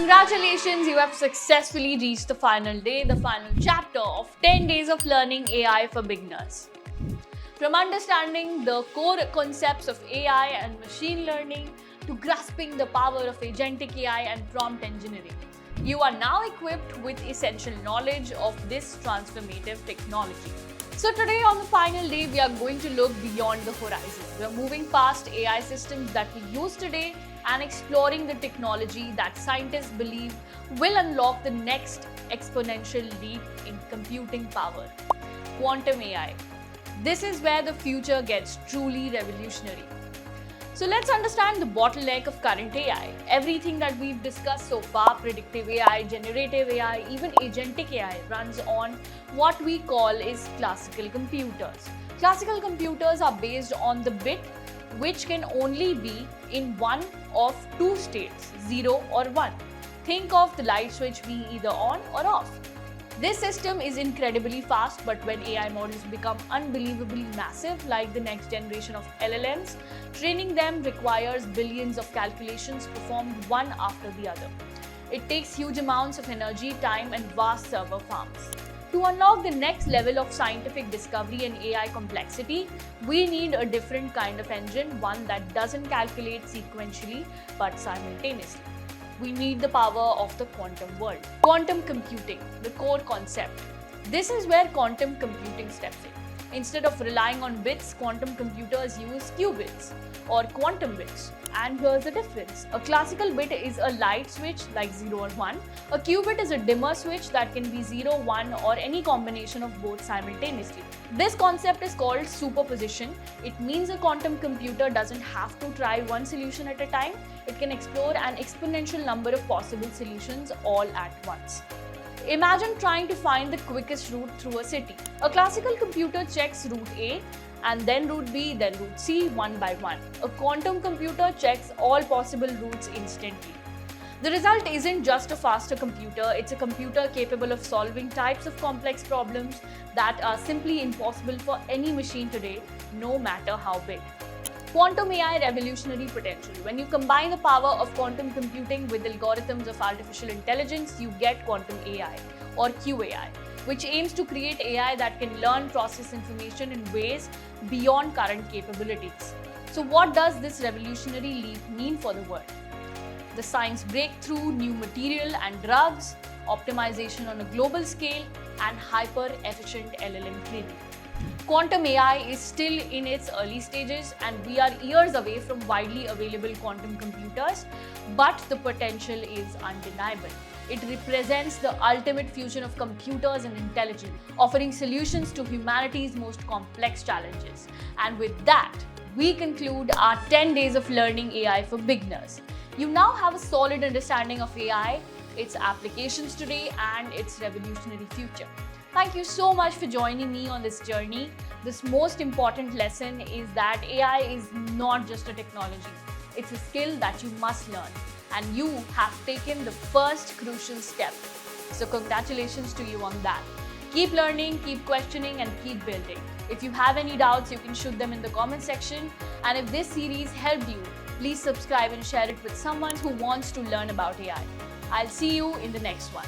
Congratulations, you have successfully reached the final day, the final chapter of 10 days of learning AI for beginners. From understanding the core concepts of AI and machine learning to grasping the power of agentic AI and prompt engineering, you are now equipped with essential knowledge of this transformative technology. So today on the final day, we are going to look beyond the horizon. We are moving past AI systems that we use today and exploring the technology that scientists believe will unlock the next exponential leap in computing power. Quantum AI. This is where the future gets truly revolutionary. So let's understand the bottleneck of current AI. Everything that we've discussed so far, predictive AI, generative AI, even agentic AI, runs on what we call is classical computers. Classical computers are based on the bit which can only be in one of two states, 0 or 1. Think of the light switch being either on or off. This system is incredibly fast, but when AI models become unbelievably massive, like the next generation of LLMs, training them requires billions of calculations performed one after the other. It takes huge amounts of energy, time, and vast server farms. To unlock the next level of scientific discovery and AI complexity, we need a different kind of engine, one that doesn't calculate sequentially but simultaneously. We need the power of the quantum world. Quantum computing, the core concept. This is where quantum computing steps in. Instead of relying on bits, quantum computers use qubits or quantum bits. And here's the difference. A classical bit is a light switch like 0 or 1. A qubit is a dimmer switch that can be 0, 1 or any combination of both simultaneously. This concept is called superposition. It means a quantum computer doesn't have to try one solution at a time. It can explore an exponential number of possible solutions all at once. Imagine trying to find the quickest route through a city. A classical computer checks route A, and then route B, then route C, one by one. A quantum computer checks all possible routes instantly. The result isn't just a faster computer, it's a computer capable of solving types of complex problems that are simply impossible for any machine today, no matter how big. Quantum AI revolutionary potential. When you combine the power of quantum computing with algorithms of artificial intelligence, you get quantum AI or QAI, which aims to create AI that can learn, process information in ways beyond current capabilities. So what does this revolutionary leap mean for the world? The science breakthrough, new material and drugs, optimization on a global scale, and hyper-efficient LLM training. Quantum AI is still in its early stages and we are years away from widely available quantum computers, but the potential is undeniable. It represents the ultimate fusion of computers and intelligence, offering solutions to humanity's most complex challenges. And with that, we conclude our 10 days of learning AI for beginners. You now have a solid understanding of AI, its applications today, and its revolutionary future. Thank you so much for joining me on this journey. This most important lesson is that AI is not just a technology. It's a skill that you must learn. And you have taken the first crucial step. So congratulations to you on that. Keep learning, keep questioning, and keep building. If you have any doubts, you can shoot them in the comment section. And if this series helped you, please subscribe and share it with someone who wants to learn about AI. I'll see you in the next one.